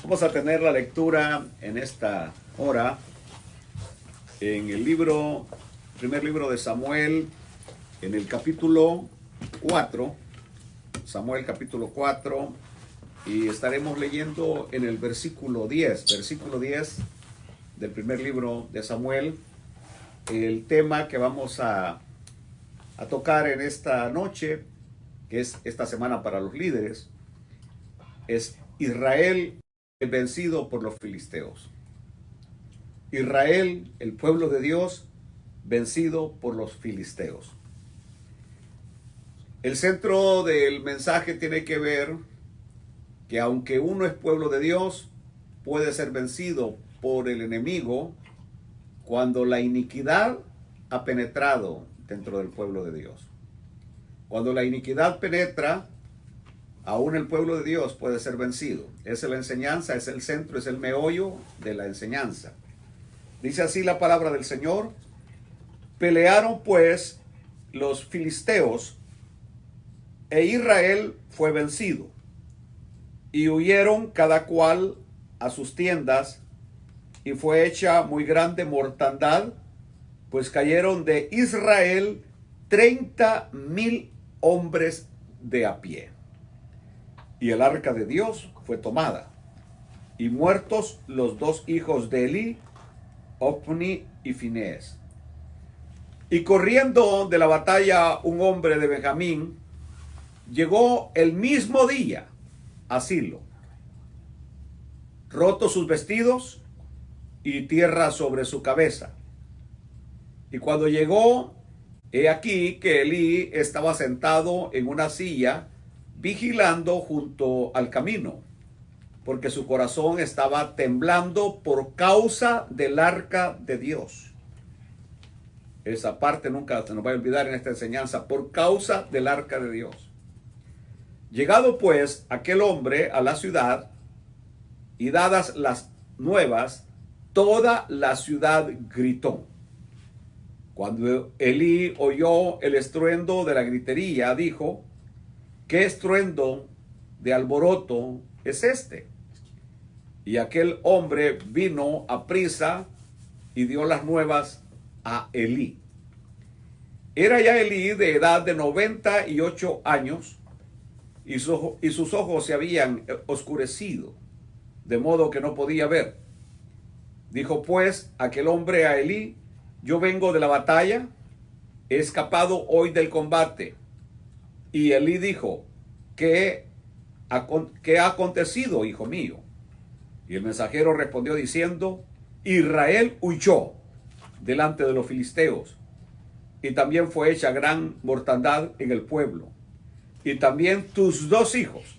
Vamos a tener la lectura en esta hora en el primer libro de Samuel, en el capítulo 4, Samuel capítulo 4, y estaremos leyendo en el versículo 10 del primer libro de Samuel. El tema que vamos a tocar en esta noche, que es esta semana para los líderes, es Israel vencido por los filisteos. Israel, el pueblo de Dios, vencido por los filisteos. El centro del mensaje tiene que ver que aunque uno es pueblo de Dios, puede ser vencido por el enemigo cuando la iniquidad ha penetrado dentro del pueblo de Dios. Cuando la iniquidad penetra, aún el pueblo de Dios puede ser vencido. Esa es la enseñanza, es el centro, es el meollo de la enseñanza. Dice así la palabra del Señor: pelearon pues los filisteos, e Israel fue vencido, y huyeron cada cual a sus tiendas, y fue hecha muy grande mortandad, pues cayeron de Israel 30,000 hombres de a pie. Y el arca de Dios fue tomada, y muertos los dos hijos de Elí, Ofni y Finés. Y corriendo de la batalla un hombre de Benjamín, llegó el mismo día a Silo, roto sus vestidos y tierra sobre su cabeza. Y cuando llegó, he aquí que Elí estaba sentado en una silla, vigilando junto al camino, porque su corazón estaba temblando por causa del arca de Dios. Esa parte nunca se nos va a olvidar en esta enseñanza: por causa del arca de Dios. Llegado pues aquel hombre a la ciudad, y dadas las nuevas, toda la ciudad gritó. Cuando Elí oyó el estruendo de la gritería, dijo: ¿qué estruendo de alboroto es este? Y aquel hombre vino aprisa y dio las nuevas a Elí. Era ya Elí de edad de 98 años, y sus ojos se habían oscurecido, de modo que no podía ver. Dijo pues aquel hombre a Elí: yo vengo de la batalla, he escapado hoy del combate. Y Elí dijo: ¿qué ha acontecido, hijo mío? Y el mensajero respondió diciendo: Israel huyó delante de los filisteos, y también fue hecha gran mortandad en el pueblo. Y también tus dos hijos,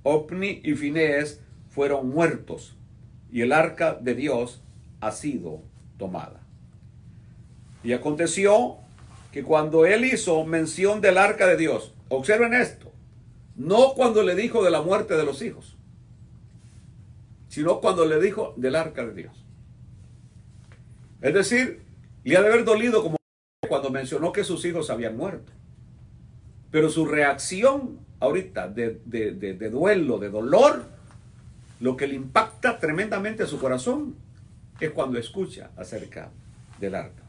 Ofni y Finés, fueron muertos, y el arca de Dios ha sido tomada. Y aconteció que cuando él hizo mención del arca de Dios, observen esto, no cuando le dijo de la muerte de los hijos, sino cuando le dijo del arca de Dios. Es decir, le ha de haber dolido como cuando mencionó que sus hijos habían muerto. Pero su reacción ahorita de duelo, de dolor, lo que le impacta tremendamente a su corazón es cuando escucha acerca del arca.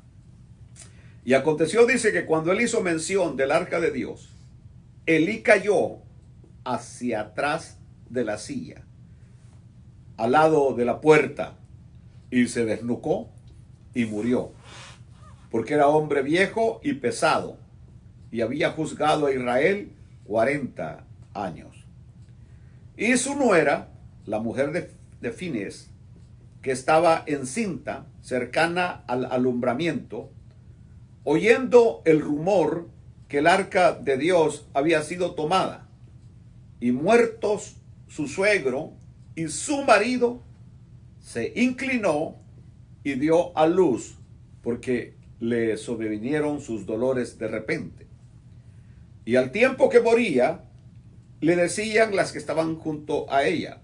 Y aconteció, dice, que cuando él hizo mención del arca de Dios, Elí cayó hacia atrás de la silla, al lado de la puerta, y se desnucó y murió, porque era hombre viejo y pesado, y había juzgado a Israel 40 años. Y su nuera, la mujer de Finés, que estaba encinta, cercana al alumbramiento, oyendo el rumor que el arca de Dios había sido tomada, y muertos su suegro y su marido, se inclinó y dio a luz, porque le sobrevinieron sus dolores de repente. Y al tiempo que moría, le decían las que estaban junto a ella: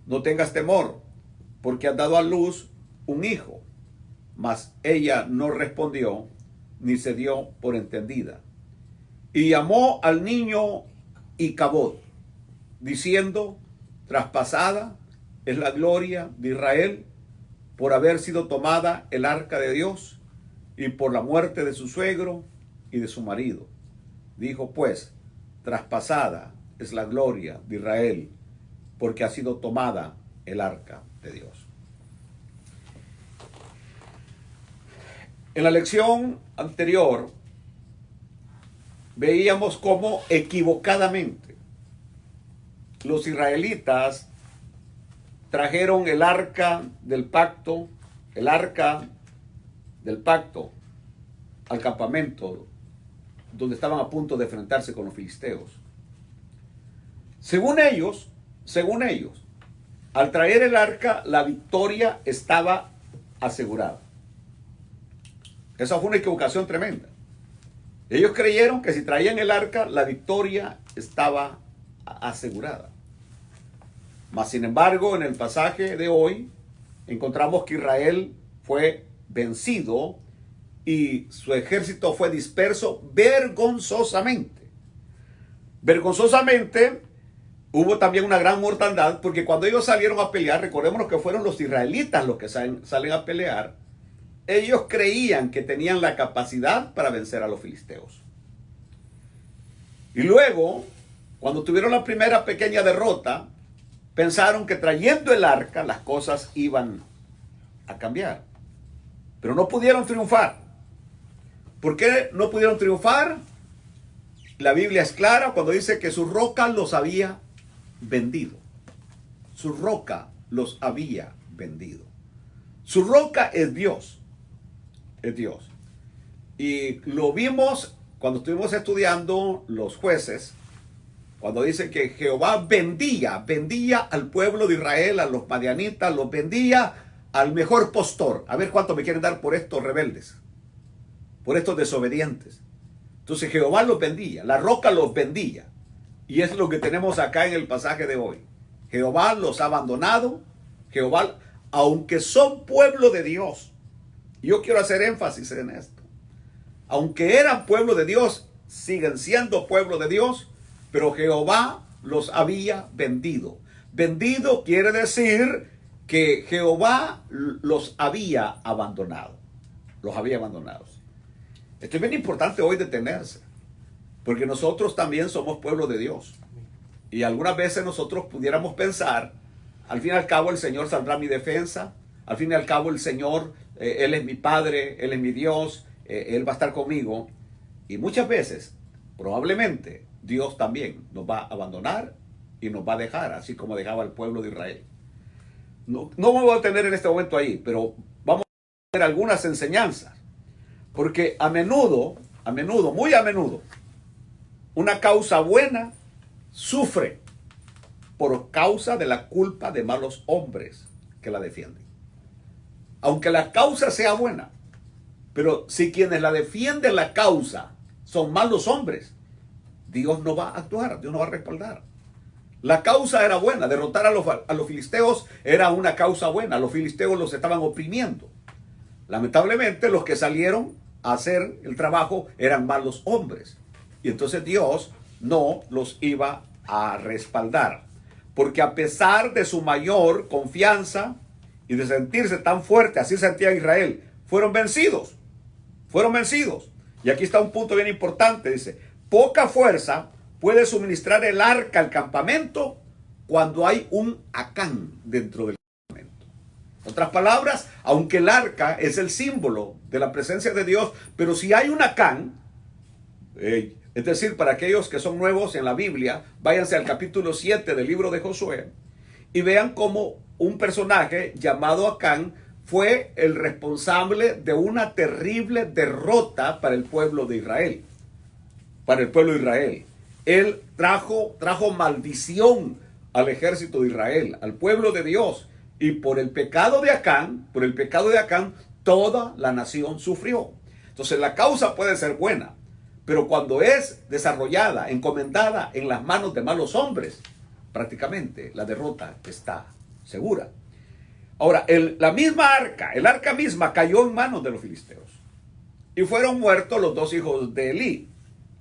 no tengas temor, porque has dado a luz un hijo. Mas ella no respondió, ni se dio por entendida. Y llamó al niño Icabod, diciendo: traspasada es la gloria de Israel por haber sido tomada el arca de Dios y por la muerte de su suegro y de su marido. Dijo pues, traspasada es la gloria de Israel porque ha sido tomada el arca de Dios. En la lección anterior veíamos cómo equivocadamente los israelitas trajeron el arca del pacto al campamento donde estaban a punto de enfrentarse con los filisteos. Según ellos, al traer el arca, la victoria estaba asegurada. Esa fue una equivocación tremenda. Ellos creyeron que si traían el arca, la victoria estaba asegurada. Mas, sin embargo, en el pasaje de hoy, encontramos que Israel fue vencido y su ejército fue disperso vergonzosamente. Vergonzosamente, hubo también una gran mortandad, porque cuando ellos salieron a pelear, recordemos que fueron los israelitas los que salen a pelear, ellos creían que tenían la capacidad para vencer a los filisteos. Y luego, cuando tuvieron la primera pequeña derrota, pensaron que trayendo el arca las cosas iban a cambiar. Pero no pudieron triunfar. ¿Por qué no pudieron triunfar? La Biblia es clara cuando dice que su roca los había vendido. Su roca los había vendido. Su roca es Dios. Es Dios. Y lo vimos cuando estuvimos estudiando los jueces, cuando dice que Jehová vendía al pueblo de Israel, a los madianitas, los vendía al mejor postor. A ver cuánto me quieren dar por estos rebeldes, por estos desobedientes. Entonces Jehová los vendía, la roca los vendía. Y es lo que tenemos acá en el pasaje de hoy. Jehová los ha abandonado. Jehová, aunque son pueblo de Dios, yo quiero hacer énfasis en esto. Aunque eran pueblo de Dios, siguen siendo pueblo de Dios, pero Jehová los había vendido. Vendido quiere decir que Jehová los había abandonado. Los había abandonado. Esto es bien importante hoy detenerse, porque nosotros también somos pueblo de Dios. Y algunas veces nosotros pudiéramos pensar, al fin y al cabo el Señor saldrá a mi defensa, al fin y al cabo el Señor, Él es mi Padre, Él es mi Dios, Él va a estar conmigo. Y muchas veces, probablemente, Dios también nos va a abandonar y nos va a dejar, así como dejaba al pueblo de Israel. No me voy a detener en este momento ahí, pero vamos a ver algunas enseñanzas. Porque a menudo, muy a menudo, una causa buena sufre por causa de la culpa de malos hombres que la defienden. Aunque la causa sea buena, pero si quienes la defienden la causa son malos hombres, Dios no va a actuar, Dios no va a respaldar. La causa era buena, derrotar a los filisteos era una causa buena, los filisteos los estaban oprimiendo. Lamentablemente los que salieron a hacer el trabajo eran malos hombres. Y entonces Dios no los iba a respaldar. Porque a pesar de su mayor confianza y de sentirse tan fuerte, así sentía Israel, fueron vencidos. Fueron vencidos. Y aquí está un punto bien importante, dice, poca fuerza puede suministrar el arca al campamento cuando hay un Acán dentro del campamento. En otras palabras, aunque el arca es el símbolo de la presencia de Dios, pero si hay un Acán, es decir, para aquellos que son nuevos en la Biblia, váyanse al capítulo 7 del libro de Josué y vean cómo un personaje llamado Acán fue el responsable de una terrible derrota para el pueblo de Israel. Para el pueblo de Israel. Él trajo maldición al ejército de Israel, al pueblo de Dios. Y por el pecado de Acán, toda la nación sufrió. Entonces la causa puede ser buena, pero cuando es desarrollada, encomendada en las manos de malos hombres, prácticamente la derrota está segura. Ahora, la misma arca, el arca misma cayó en manos de los filisteos. Y fueron muertos los dos hijos de Elí.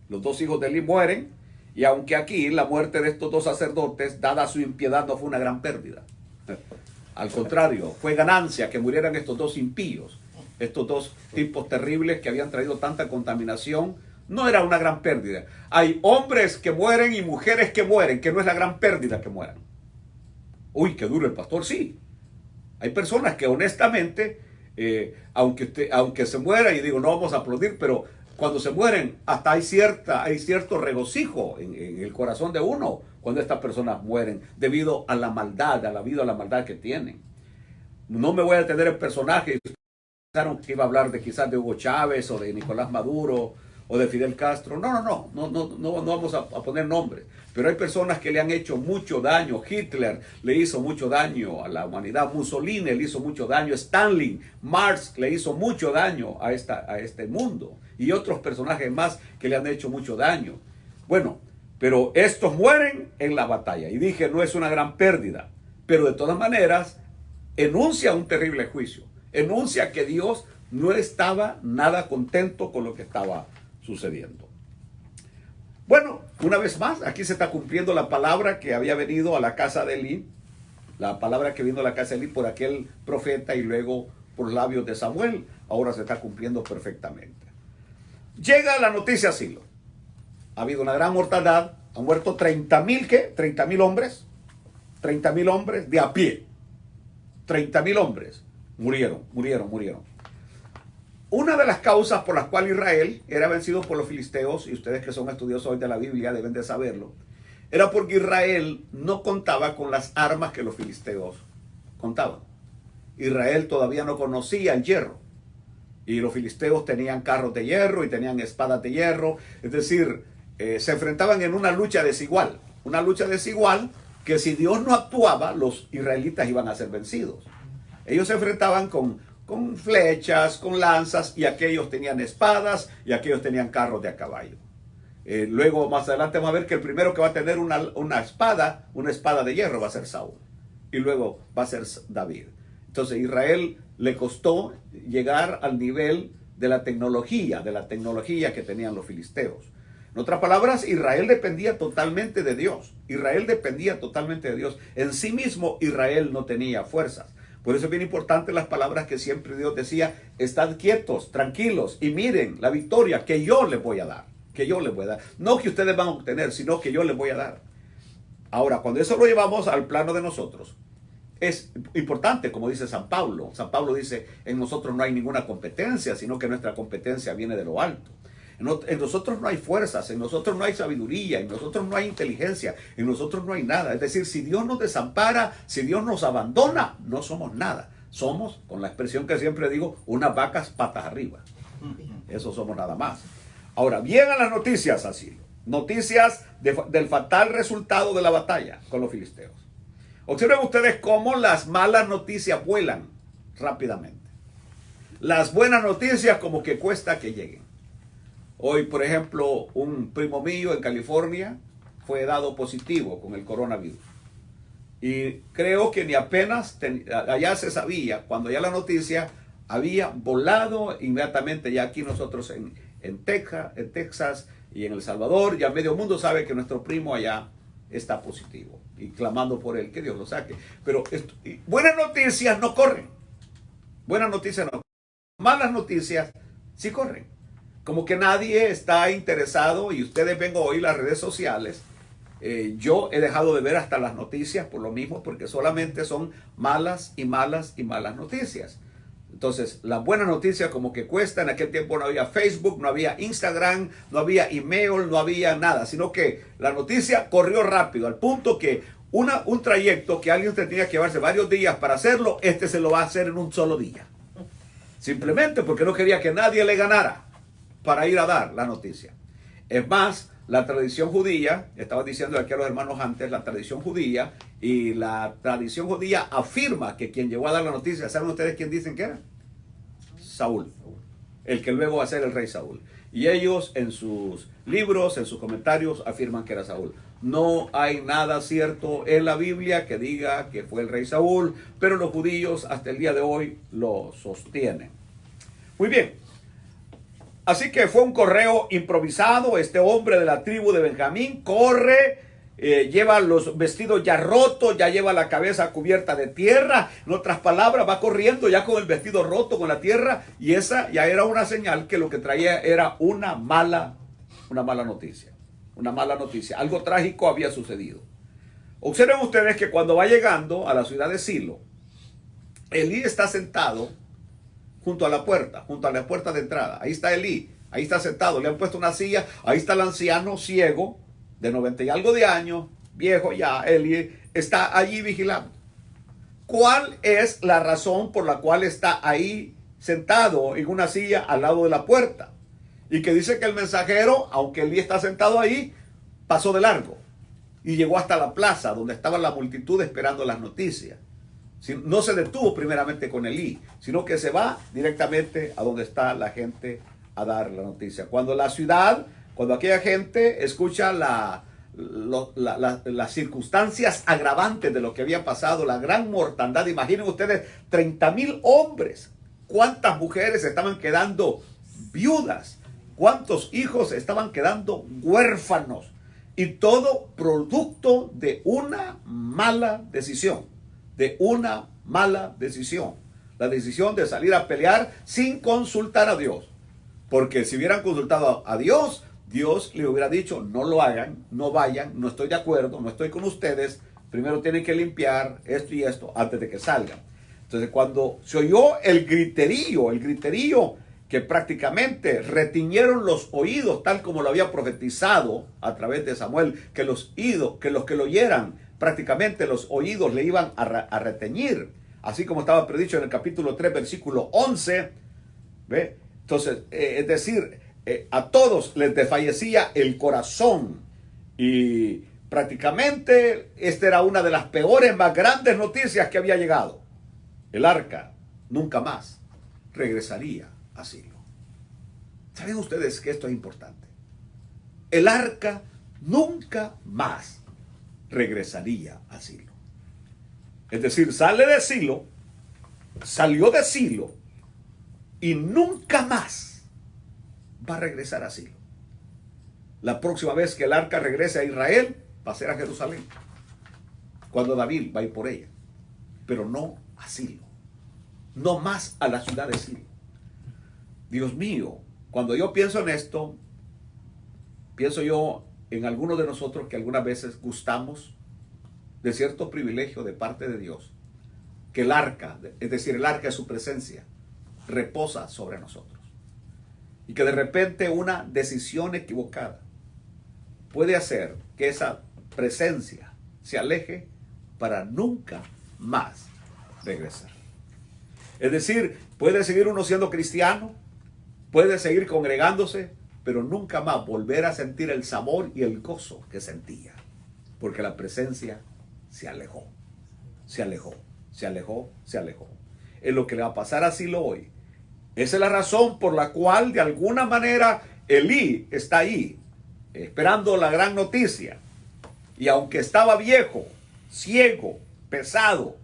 Los dos hijos de Elí mueren. Y aunque aquí la muerte de estos dos sacerdotes, dada su impiedad, no fue una gran pérdida. Al contrario, fue ganancia que murieran estos dos impíos, estos dos tipos terribles que habían traído tanta contaminación. No era una gran pérdida. Hay hombres que mueren y mujeres que mueren, que no es la gran pérdida que mueran. Uy, qué duro el pastor, sí. Hay personas que honestamente, aunque se muera, y digo, no vamos a aplaudir, pero cuando se mueren, hasta hay cierto regocijo en el corazón de uno cuando estas personas mueren, debido a la maldad, debido a la maldad que tienen. No me voy a detener en personajes. Pensaron que iba a hablar de quizás de Hugo Chávez o de Nicolás Maduro o de Fidel Castro. No vamos a poner nombres. Pero hay personas que le han hecho mucho daño. Hitler le hizo mucho daño a la humanidad. Mussolini le hizo mucho daño. Stalin, Marx le hizo mucho daño a este mundo. Y otros personajes más que le han hecho mucho daño. Bueno, pero estos mueren en la batalla. Y dije, no es una gran pérdida. Pero de todas maneras, enuncia un terrible juicio. Enuncia que Dios no estaba nada contento con lo que estaba sucediendo. Bueno, una vez más, aquí se está cumpliendo la palabra que había venido a la casa de Elí, la palabra que vino a la casa de Elí por aquel profeta y luego por los labios de Samuel, ahora se está cumpliendo perfectamente. Llega la noticia a Silo. Ha habido una gran mortandad, han muerto 30,000, ¿qué? 30,000 hombres, 30,000 hombres de a pie, 30,000 hombres murieron. Una de las causas por las cuales Israel era vencido por los filisteos, y ustedes que son estudiosos hoy de la Biblia deben de saberlo, era porque Israel no contaba con las armas que los filisteos contaban. Israel todavía no conocía el hierro, y los filisteos tenían carros de hierro y tenían espadas de hierro, es decir, se enfrentaban en una lucha desigual que si Dios no actuaba, los israelitas iban a ser vencidos. Ellos se enfrentaban con flechas, con lanzas, y aquellos tenían espadas y aquellos tenían carros de a caballo. Luego, más adelante, vamos a ver que el primero que va a tener una espada de hierro, va a ser Saúl. Y luego va a ser David. Entonces, Israel le costó llegar al nivel de la tecnología que tenían los filisteos. En otras palabras, Israel dependía totalmente de Dios. En sí mismo, Israel no tenía fuerzas. Por eso es bien importante las palabras que siempre Dios decía: estad quietos, tranquilos y miren la victoria que yo les voy a dar. No que ustedes van a obtener, sino que yo les voy a dar. Ahora, cuando eso lo llevamos al plano de nosotros, es importante, como dice San Pablo. San Pablo dice, en nosotros no hay ninguna competencia, sino que nuestra competencia viene de lo alto. En nosotros no hay fuerzas, en nosotros no hay sabiduría, en nosotros no hay inteligencia, en nosotros no hay nada. Es decir, si Dios nos desampara, si Dios nos abandona, no somos nada. Somos, con la expresión que siempre digo, unas vacas patas arriba. Eso somos nada más. Ahora, llegan las noticias así. Noticias del fatal resultado de la batalla con los filisteos. Observen ustedes cómo las malas noticias vuelan rápidamente. Las buenas noticias como que cuesta que lleguen. Hoy, por ejemplo, un primo mío en California fue dado positivo con el coronavirus. Y creo que ni apenas allá se sabía, cuando ya la noticia había volado inmediatamente, ya aquí nosotros en Texas y en El Salvador, ya medio mundo sabe que nuestro primo allá está positivo y clamando por él, que Dios lo saque. Pero buenas noticias no corren. Buenas noticias no corren. Malas noticias sí corren. Como que nadie está interesado, y ustedes ven hoy las redes sociales. Yo he dejado de ver hasta las noticias por lo mismo, porque solamente son malas y malas y malas noticias. Entonces, las buenas noticias como que cuesta. En aquel tiempo no había Facebook, no había Instagram, no había email, no había nada, sino que la noticia corrió rápido, al punto que un trayecto que alguien tenía que llevarse varios días para hacerlo, se lo va a hacer en un solo día. Simplemente porque no quería que nadie le ganara para ir a dar la noticia. Es más, la tradición judía, estaba diciendo aquí a los hermanos antes, la tradición judía afirma que quien llegó a dar la noticia, ¿saben ustedes quién dicen que era? Saúl, el que luego va a ser el rey Saúl. Y ellos en sus libros, en sus comentarios, afirman que era Saúl. No hay nada cierto en la Biblia que diga que fue el rey Saúl, pero los judíos hasta el día de hoy lo sostienen. Muy bien. Así que fue un correo improvisado. Este hombre de la tribu de Benjamín corre lleva los vestidos ya rotos, ya lleva la cabeza cubierta de tierra. En otras palabras, va corriendo ya con el vestido roto, con la tierra, y esa ya era una señal que lo que traía era una mala noticia. Una mala noticia. Algo trágico había sucedido. Observen ustedes que cuando va llegando a la ciudad de Silo, Elí está sentado junto a la puerta de entrada. Ahí está Elí, ahí está sentado, le han puesto una silla, ahí está el anciano ciego, de 90 y algo de años, viejo ya, Elí está allí vigilando. ¿Cuál es la razón por la cual está ahí sentado en una silla al lado de la puerta? Y que dice que el mensajero, aunque Elí está sentado ahí, pasó de largo y llegó hasta la plaza donde estaba la multitud esperando las noticias. No se detuvo primeramente con Elí, sino que se va directamente a donde está la gente a dar la noticia. Cuando aquella gente escucha las circunstancias agravantes de lo que había pasado, la gran mortandad, imaginen ustedes 30,000 hombres, cuántas mujeres estaban quedando viudas, cuántos hijos estaban quedando huérfanos, y todo producto de una mala decisión. La decisión de salir a pelear sin consultar a Dios. Porque si hubieran consultado a Dios, Dios le hubiera dicho, no lo hagan, no vayan, no estoy de acuerdo, no estoy con ustedes, primero tienen que limpiar esto y esto antes de que salgan. Entonces cuando se oyó el griterío que prácticamente retiñeron los oídos, tal como lo había profetizado a través de Samuel, que los que lo oyeran, prácticamente los oídos le iban a reteñir, así como estaba predicho en el capítulo 3, versículo 11. ¿Ve? Entonces, es decir, a todos les desfallecía el corazón, y prácticamente esta era una de las peores, más grandes noticias que había llegado. El arca nunca más regresaría a Silo. ¿Saben ustedes que esto es importante? El arca nunca más regresaría a Silo. Es decir, salió de Silo y nunca más va a regresar a Silo. La próxima vez que el arca regrese a Israel va a ser a Jerusalén, cuando David va a ir por ella, pero no a Silo, no más a la ciudad de Silo. Dios mío, cuando yo pienso en esto, pienso yo en algunos de nosotros que algunas veces gustamos de cierto privilegio de parte de Dios, que el arca, es decir, el arca de su presencia, reposa sobre nosotros. Y que de repente una decisión equivocada puede hacer que esa presencia se aleje para nunca más regresar. Es decir, puede seguir uno siendo cristiano, puede seguir congregándose, pero nunca más volver a sentir el sabor y el gozo que sentía, porque la presencia se alejó. Es lo que le va a pasar a Silo hoy. Esa es la razón por la cual de alguna manera Elí está ahí, esperando la gran noticia. Y aunque estaba viejo, ciego, pesado,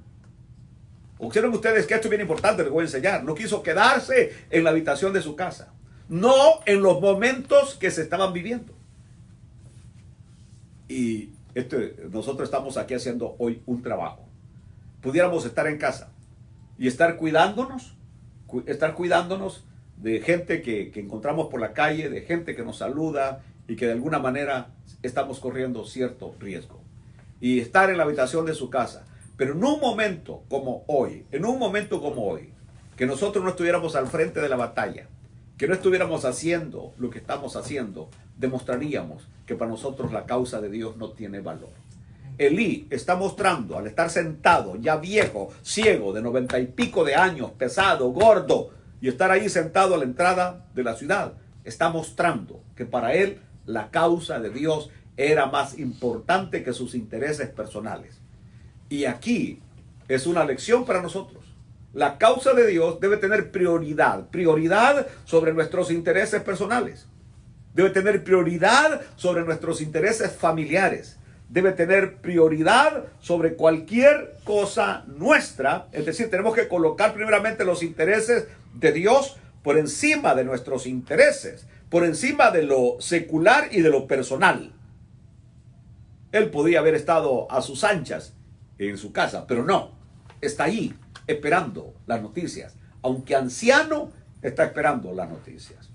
observen ustedes que esto es bien importante, les voy a enseñar. No quiso quedarse en la habitación de su casa, no en los momentos que se estaban viviendo. Y nosotros estamos aquí haciendo hoy un trabajo. Pudiéramos estar en casa y estar cuidándonos de gente que encontramos por la calle, de gente que nos saluda y que de alguna manera estamos corriendo cierto riesgo. Y estar en la habitación de su casa. Pero en un momento como hoy, que nosotros no estuviéramos al frente de la batalla, que no estuviéramos haciendo lo que estamos haciendo, demostraríamos que para nosotros la causa de Dios no tiene valor. Elí está mostrando, al estar sentado, ya viejo, ciego, de 90 y pico de años, pesado, gordo, y estar ahí sentado a la entrada de la ciudad, está mostrando que para él la causa de Dios era más importante que sus intereses personales. Y aquí es una lección para nosotros. La causa de Dios debe tener prioridad sobre nuestros intereses personales. Debe tener prioridad sobre nuestros intereses familiares. Debe tener prioridad sobre cualquier cosa nuestra. Es decir, tenemos que colocar primeramente los intereses de Dios por encima de nuestros intereses, por encima de lo secular y de lo personal. Él podía haber estado a sus anchas en su casa, pero no, está ahí esperando las noticias. Aunque anciano, está esperando las noticias.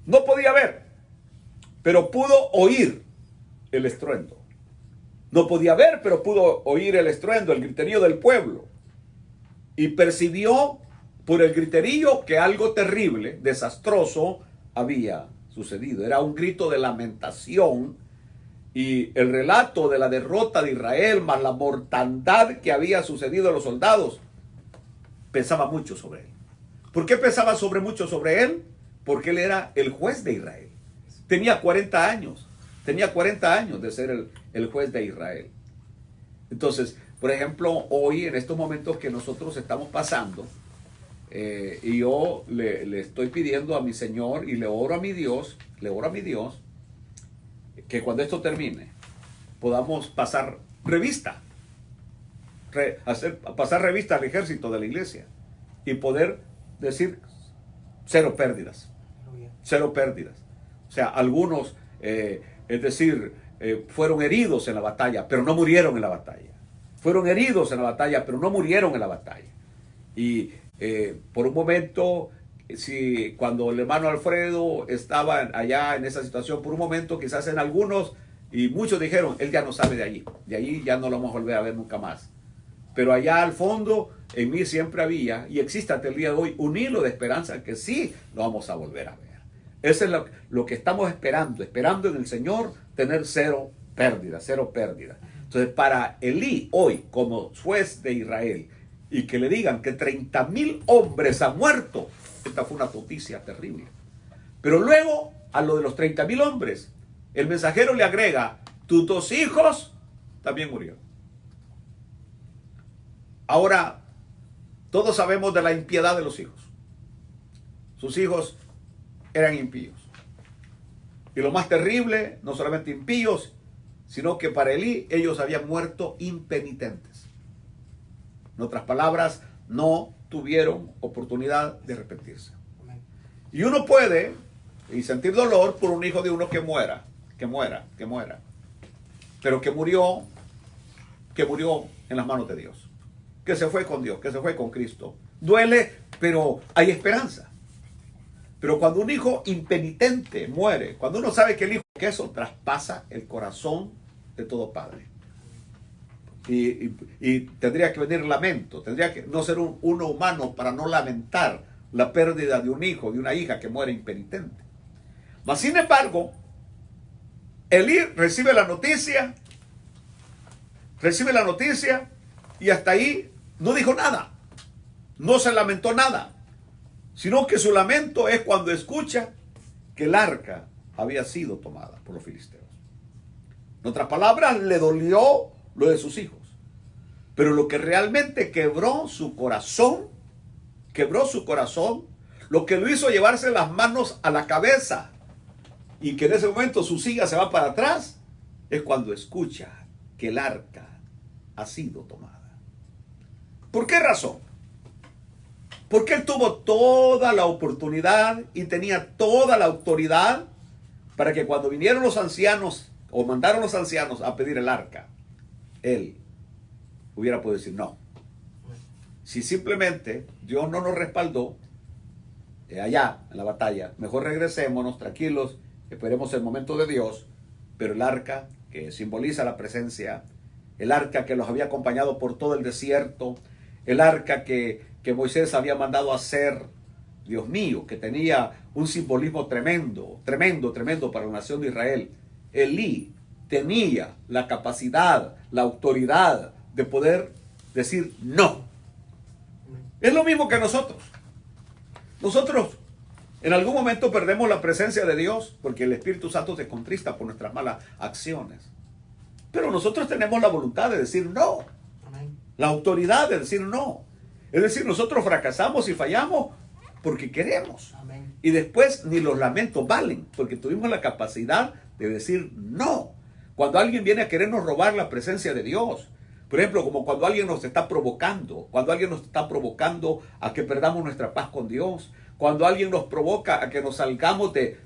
No podía ver, pero pudo oír el estruendo. No podía ver, pero pudo oír el estruendo, el griterío del pueblo. Y percibió por el griterío que algo terrible, desastroso, había sucedido. Era un grito de lamentación y el relato de la derrota de Israel, más la mortandad que había sucedido a los soldados, pesaba mucho sobre él. ¿Por qué pesaba mucho sobre él? Porque él era el juez de Israel. Tenía 40 años. Tenía 40 años de ser el juez de Israel. Entonces, por ejemplo, hoy, en estos momentos que nosotros estamos pasando, y yo le estoy pidiendo a mi Señor y le oro a mi Dios, que cuando esto termine, podamos pasar revista, pasar revista al ejército de la iglesia y poder decir cero pérdidas. Cero pérdidas. O sea, algunos, es decir, fueron heridos en la batalla, pero no murieron en la batalla. Fueron heridos en la batalla, pero no murieron en la batalla. Y por un momento, si cuando el hermano Alfredo estaba allá en esa situación, por un momento quizás en algunos, y muchos dijeron, él ya no sale de allí ya no lo vamos a volver a ver nunca más. Pero allá al fondo, en mí siempre había, y existe hasta el día de hoy, un hilo de esperanza que sí lo vamos a volver a ver. Eso es lo que estamos esperando en el Señor, tener cero pérdida, cero pérdida. Entonces, para Elí hoy, como juez de Israel, y que le digan que 30,000 hombres han muerto, esta fue una noticia terrible. Pero luego, a lo de los 30,000 hombres, el mensajero le agrega, tus 2 hijos también murieron. Ahora, todos sabemos de la impiedad de los hijos. Sus hijos eran impíos. Y lo más terrible, no solamente impíos, sino que para Elí ellos habían muerto impenitentes. En otras palabras, no tuvieron oportunidad de arrepentirse. Y uno puede sentir dolor por un hijo de uno que muera. Pero que murió en las manos de Dios. Que se fue con Dios, que se fue con Cristo. Duele, pero hay esperanza. Pero cuando un hijo impenitente muere, cuando uno sabe que el hijo, que eso traspasa el corazón de todo padre. Y tendría que venir lamento, tendría que no ser uno humano para no lamentar la pérdida de un hijo, de una hija que muere impenitente. Mas sin embargo, Elí recibe la noticia y hasta ahí no dijo nada, no se lamentó nada, sino que su lamento es cuando escucha que el arca había sido tomada por los filisteos. En otras palabras, le dolió lo de sus hijos. Pero lo que realmente quebró su corazón, lo que lo hizo llevarse las manos a la cabeza y que en ese momento su silla se va para atrás, es cuando escucha que el arca ha sido tomada. ¿Por qué razón? Porque él tuvo toda la oportunidad y tenía toda la autoridad para que cuando vinieron los ancianos o mandaron los ancianos a pedir el arca, él hubiera podido decir no. Si simplemente Dios no nos respaldó allá en la batalla, mejor regresémonos tranquilos, esperemos el momento de Dios, pero el arca que simboliza la presencia, el arca que los había acompañado por todo el desierto, el arca que Moisés había mandado a hacer, Dios mío, que tenía un simbolismo tremendo para la nación de Israel. Elí tenía la capacidad, la autoridad de poder decir no. Es lo mismo que nosotros. Nosotros en algún momento perdemos la presencia de Dios porque el Espíritu Santo se contrista por nuestras malas acciones. Pero nosotros tenemos la voluntad de decir no. La autoridad de decir no. Es decir, nosotros fracasamos y fallamos porque queremos. Amén. Y después ni los lamentos valen, porque tuvimos la capacidad de decir no. Cuando alguien viene a querernos robar la presencia de Dios, por ejemplo, como cuando alguien nos está provocando, a que perdamos nuestra paz con Dios, cuando alguien nos provoca a que nos salgamos de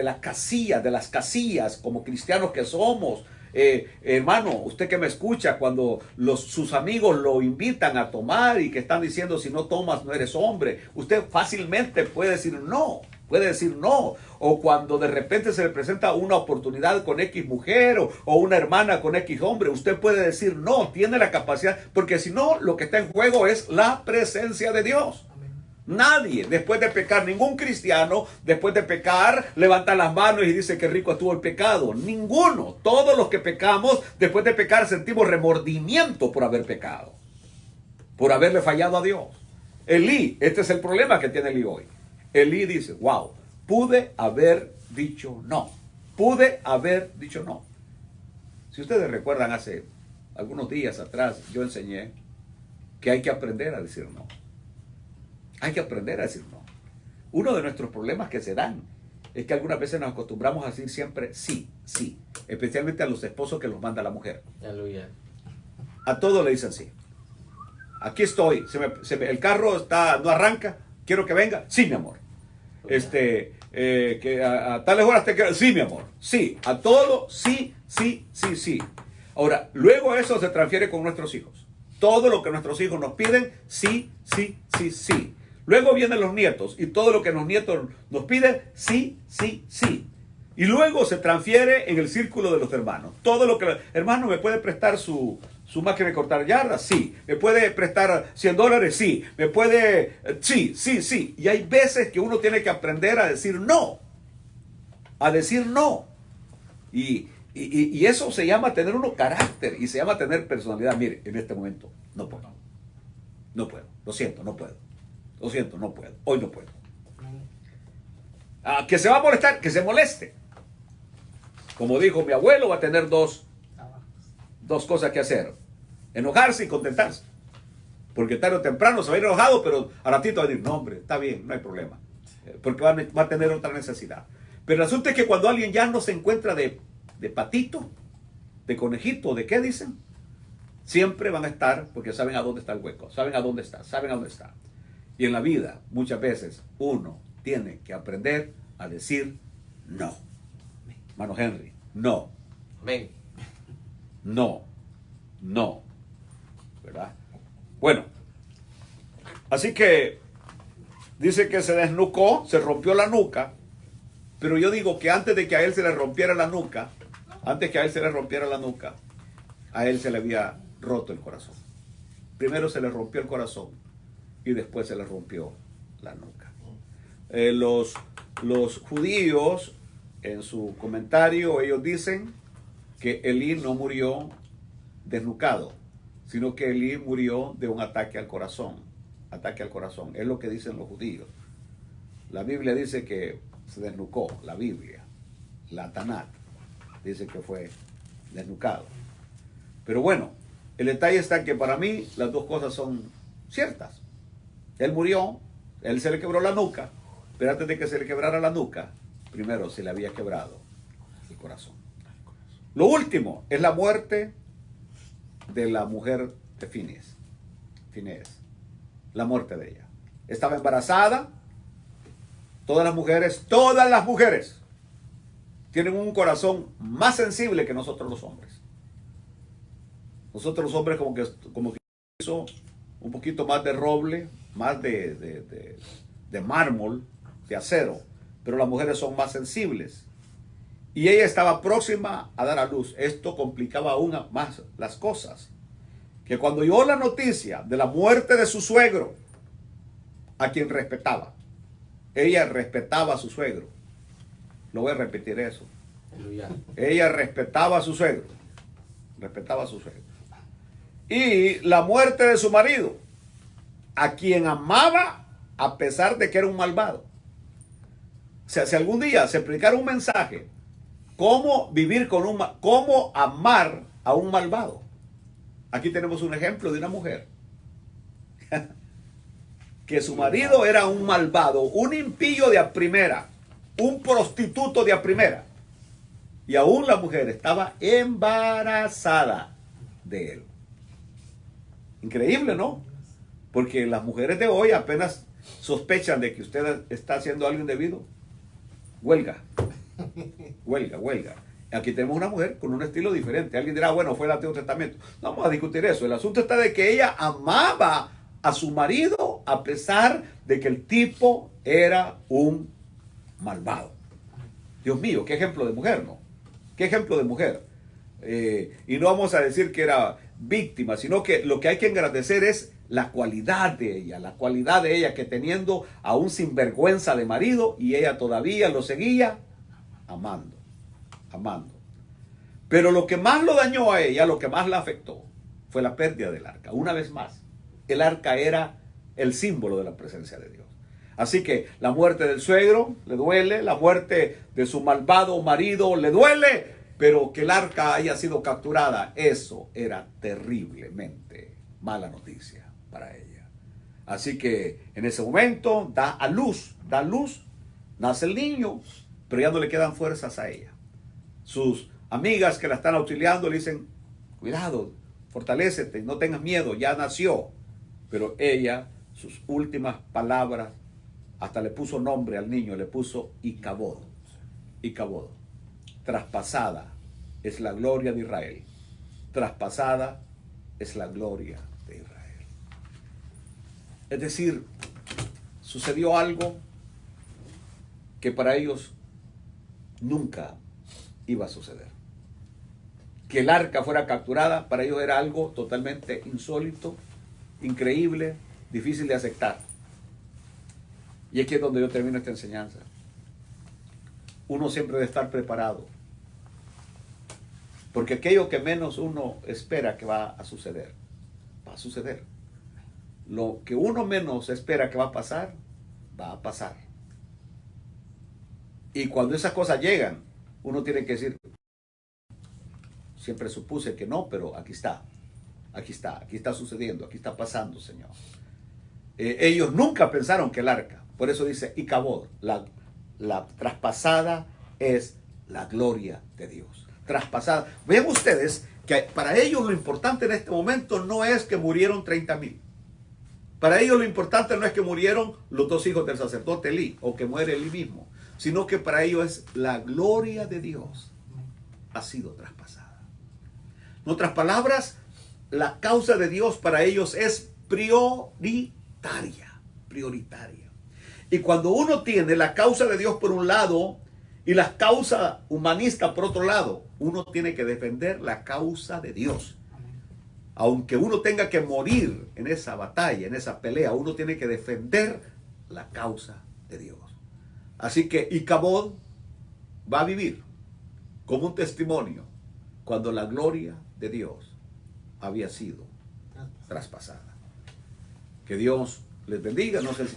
las casillas como cristianos que somos, hermano, usted que me escucha, cuando sus amigos lo invitan a tomar y que están diciendo si no tomas no eres hombre, usted fácilmente puede decir no. Puede decir no. O cuando de repente se le presenta una oportunidad con X mujer o una hermana con X hombre, usted puede decir no, tiene la capacidad, porque si no, lo que está en juego es la presencia de Dios. Nadie, después de pecar, ningún cristiano, después de pecar, levanta las manos y dice que rico estuvo el pecado. Ninguno. Todos los que pecamos, después de pecar, sentimos remordimiento por haber pecado, por haberle fallado a Dios. Elí, este es el problema que tiene Elí hoy. Elí dice, wow, pude haber dicho no. Pude haber dicho no. Si ustedes recuerdan, hace algunos días atrás yo enseñé que hay que aprender a decir no. Hay que aprender a decir no. Uno de nuestros problemas que se dan es que algunas veces nos acostumbramos a decir siempre sí, sí. Especialmente a los esposos que los manda la mujer. Aleluya. A todos le dicen sí. Aquí estoy. El carro no arranca. Quiero que venga. Sí, mi amor. Que a tales horas te quedas. Sí, mi amor. Sí. A todo. Sí, sí, sí, sí. Ahora, luego eso se transfiere con nuestros hijos. Todo lo que nuestros hijos nos piden, sí, sí, sí, sí. Luego vienen los nietos y todo lo que los nietos nos piden, sí, sí, sí. Y luego se transfiere en el círculo de los hermanos. Todo lo que... Hermano, ¿me puede prestar su máquina de cortar yardas? Sí. ¿Me puede prestar $100? Sí. ¿Me puede...? Sí, sí, sí. Y hay veces que uno tiene que aprender a decir no. A decir no. Y eso se llama tener uno carácter y se llama tener personalidad. Mire, en este momento no puedo. No puedo. Lo siento, no puedo. Lo siento, no puedo. Hoy no puedo. Que se va a molestar, que se moleste. Como dijo mi abuelo, va a tener dos cosas que hacer. Enojarse y contentarse. Porque tarde o temprano se va a ir enojado, pero a ratito va a decir, no hombre, está bien, no hay problema. Porque va a tener otra necesidad. Pero el asunto es que cuando alguien ya no se encuentra de patito, de conejito, ¿de qué dicen? Siempre van a estar, porque saben a dónde está el hueco, saben a dónde está, saben a dónde está. Y en la vida, muchas veces, uno tiene que aprender a decir no. Hermano Henry, no. Amén. No. No. ¿Verdad? Bueno, así que dice que se desnucó, se rompió la nuca, pero yo digo que antes de que a él se le rompiera la nuca, a él se le había roto el corazón. Primero se le rompió el corazón y después se le rompió la nuca. Los judíos, en su comentario, ellos dicen que Elí no murió desnucado, sino que Elí murió de un ataque al corazón. Ataque al corazón. Es lo que dicen los judíos. La Biblia dice que se desnucó. La Biblia, la Tanat, dice que fue desnucado. Pero bueno, el detalle está que para mí las dos cosas son ciertas. Él murió, él se le quebró la nuca, pero antes de que se le quebrara la nuca, primero se le había quebrado el corazón. Lo último es la muerte de la mujer de Finés. La muerte de ella. Estaba embarazada. Todas las mujeres tienen un corazón más sensible que nosotros los hombres. Nosotros los hombres como que hizo un poquito más de roble, más de mármol, de acero, pero las mujeres son más sensibles. Y ella estaba próxima a dar a luz. Esto complicaba aún más las cosas. Que cuando oyó la noticia de la muerte de su suegro, a quien respetaba, ella respetaba a su suegro. Lo voy a repetir eso. Aleluya. Ella respetaba a su suegro. Respetaba a su suegro. Y la muerte de su marido, a quien amaba a pesar de que era un malvado. O sea, si algún día se predicara un mensaje, cómo cómo amar a un malvado. Aquí tenemos un ejemplo de una mujer que su marido era un malvado, un impío de a primera, un prostituto de a primera. Y aún la mujer estaba embarazada de él. Increíble, ¿no? Porque las mujeres de hoy apenas sospechan de que usted está haciendo algo indebido. Huelga. Aquí tenemos una mujer con un estilo diferente. Alguien dirá, bueno, fue el Antiguo Testamento. No vamos a discutir eso. El asunto está de que ella amaba a su marido a pesar de que el tipo era un malvado. Dios mío, qué ejemplo de mujer, ¿no? Qué ejemplo de mujer. Y no vamos a decir que era víctima, sino que lo que hay que engrandecer es la cualidad de ella, que teniendo a un sinvergüenza de marido, y ella todavía lo seguía amando. Pero lo que más lo dañó a ella, lo que más la afectó, fue la pérdida del arca. Una vez más, el arca era el símbolo de la presencia de Dios. Así que la muerte del suegro le duele, la muerte de su malvado marido le duele, pero que el arca haya sido capturada, eso era terriblemente mala noticia para ella. Así que en ese momento da a luz, nace el niño, pero ya no le quedan fuerzas a ella. Sus amigas que la están auxiliando le dicen, cuidado, fortalécete, no tengas miedo, ya nació. Pero ella, sus últimas palabras, hasta le puso nombre al niño, le puso Icabod. Traspasada es la gloria de Israel. Traspasada es la gloria de Israel. Es decir, sucedió algo que para ellos nunca iba a suceder. Que el arca fuera capturada, para ellos era algo totalmente insólito, increíble, difícil de aceptar. Y aquí es donde yo termino esta enseñanza. Uno siempre debe estar preparado. Porque aquello que menos uno espera que va a suceder, va a suceder. Lo que uno menos espera que va a pasar. Y cuando esas cosas llegan, uno tiene que decir, siempre supuse que no, pero aquí está sucediendo, aquí está pasando, Señor. Ellos nunca pensaron que el arca, por eso dice Icabod, la traspasada es la gloria de Dios. Traspasada. Vean ustedes que para ellos lo importante en este momento no es que murieron 30,000. Para ellos lo importante no es que murieron los 2 hijos del sacerdote Elí, o que muere Elí mismo, sino que para ellos es la gloria de Dios ha sido traspasada. En otras palabras, la causa de Dios para ellos es prioritaria. Y cuando uno tiene la causa de Dios por un lado y la causa humanista por otro lado, uno tiene que defender la causa de Dios. Aunque uno tenga que morir en esa batalla, en esa pelea, uno tiene que defender la causa de Dios. Así que Icabod va a vivir como un testimonio cuando la gloria de Dios había sido traspasada. Que Dios les bendiga. No sé si